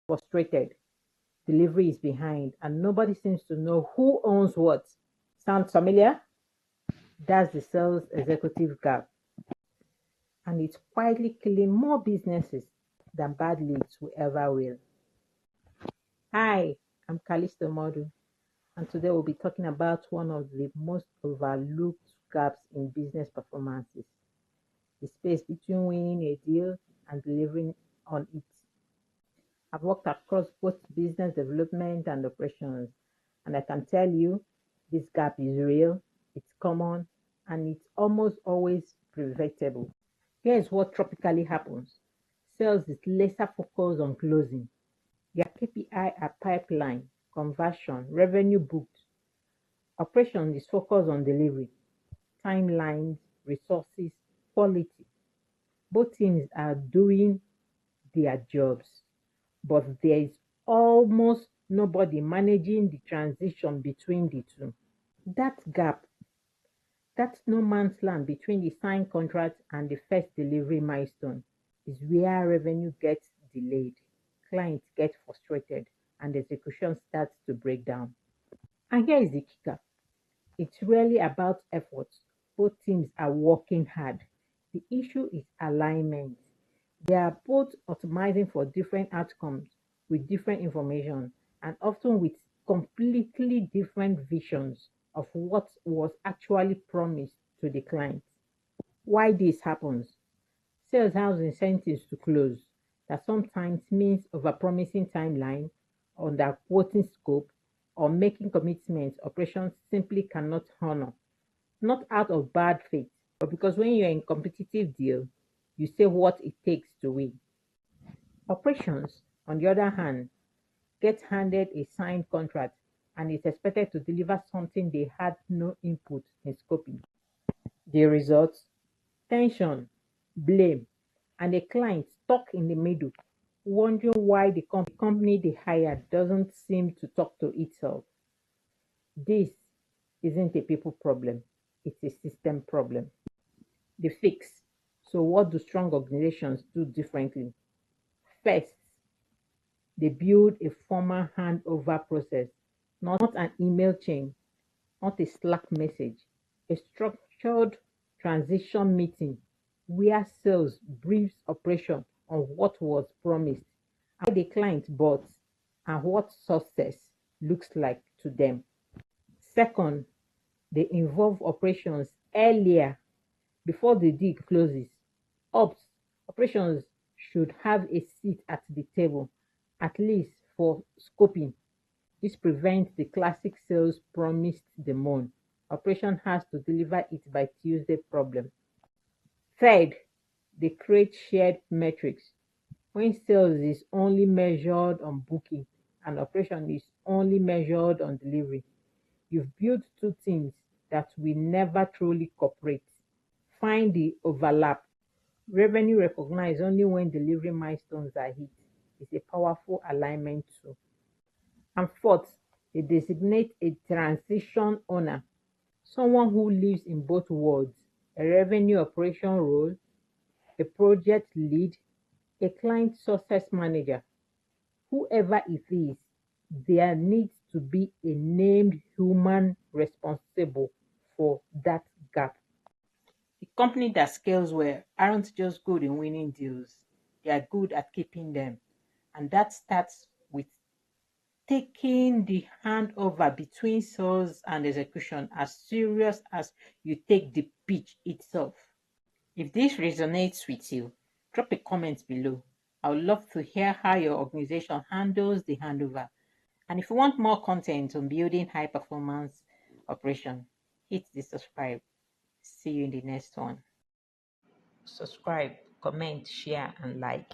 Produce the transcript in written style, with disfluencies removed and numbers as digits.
frustrated, delivery is behind, and nobody seems to know who owns what. Sounds familiar? That's the sales executive gap, and it's quietly killing more businesses than bad leads will ever will. Hi, I'm Callisto Modu, and today we'll be talking about one of the most overlooked gaps in business performances, the space between winning a deal and delivering on it. I've worked across both business development and operations, and I can tell you this gap is real, it's common, and it's almost always preventable. Here's what typically happens. Sales is laser focused on closing. Their KPI are pipeline, conversion, revenue booked. Operation is focused on delivery, timelines, resources, quality. Both teams are doing their jobs, but there is almost nobody managing the transition between the two. That gap, that no man's land between the signed contract and the first delivery milestone, is where revenue gets delayed, clients get frustrated, and execution starts to break down. And here is the kicker. It's really about effort. Both teams are working hard. The issue is alignment. They are both optimizing for different outcomes with different information and often with completely different visions of what was actually promised to the client. Why this happens? Sales has incentives to close. That sometimes means overpromising timeline, underquoting scope, or making commitments operations simply cannot honor. Not out of bad faith, but because when you're in competitive deal, you say what it takes to win. Operations, on the other hand, get handed a signed contract and is expected to deliver something they had no input in scoping. The result? Tension, blame, and a client stuck in the middle, wondering why the company they hired doesn't seem to talk to itself. This isn't a people problem, it's a system problem. The fix. So, what do strong organizations do differently? First, they build a formal handover process, not an email chain, not a Slack message, a structured transition meeting where sales briefs operation on what was promised, how the client bought, and what success looks like to them. Second, they involve operations earlier before the deal closes. Ops operations should have a seat at the table, at least for scoping. This prevents the classic sales promised the moon. Operation has to deliver it by Tuesday problem. Third, they create shared metrics. When sales is only measured on booking and operation is only measured on delivery, you've built two teams that will never truly cooperate. Find the overlap. Revenue recognized only when delivery milestones are hit is a powerful alignment tool. And fourth, they designate a transition owner, someone who lives in both worlds, a revenue operation role, a project lead, a client success manager. Whoever it is, there needs to be a named human responsible for that gap. The company that scales well aren't just good in winning deals, they are good at keeping them. And that starts with taking the handover between sales and execution as serious as you take the pitch itself. If this resonates with you, drop a comment below. I would love to hear how your organization handles the handover. And if you want more content on building high performance operation, hit the subscribe. See you in the next one. Subscribe, comment, share, and like.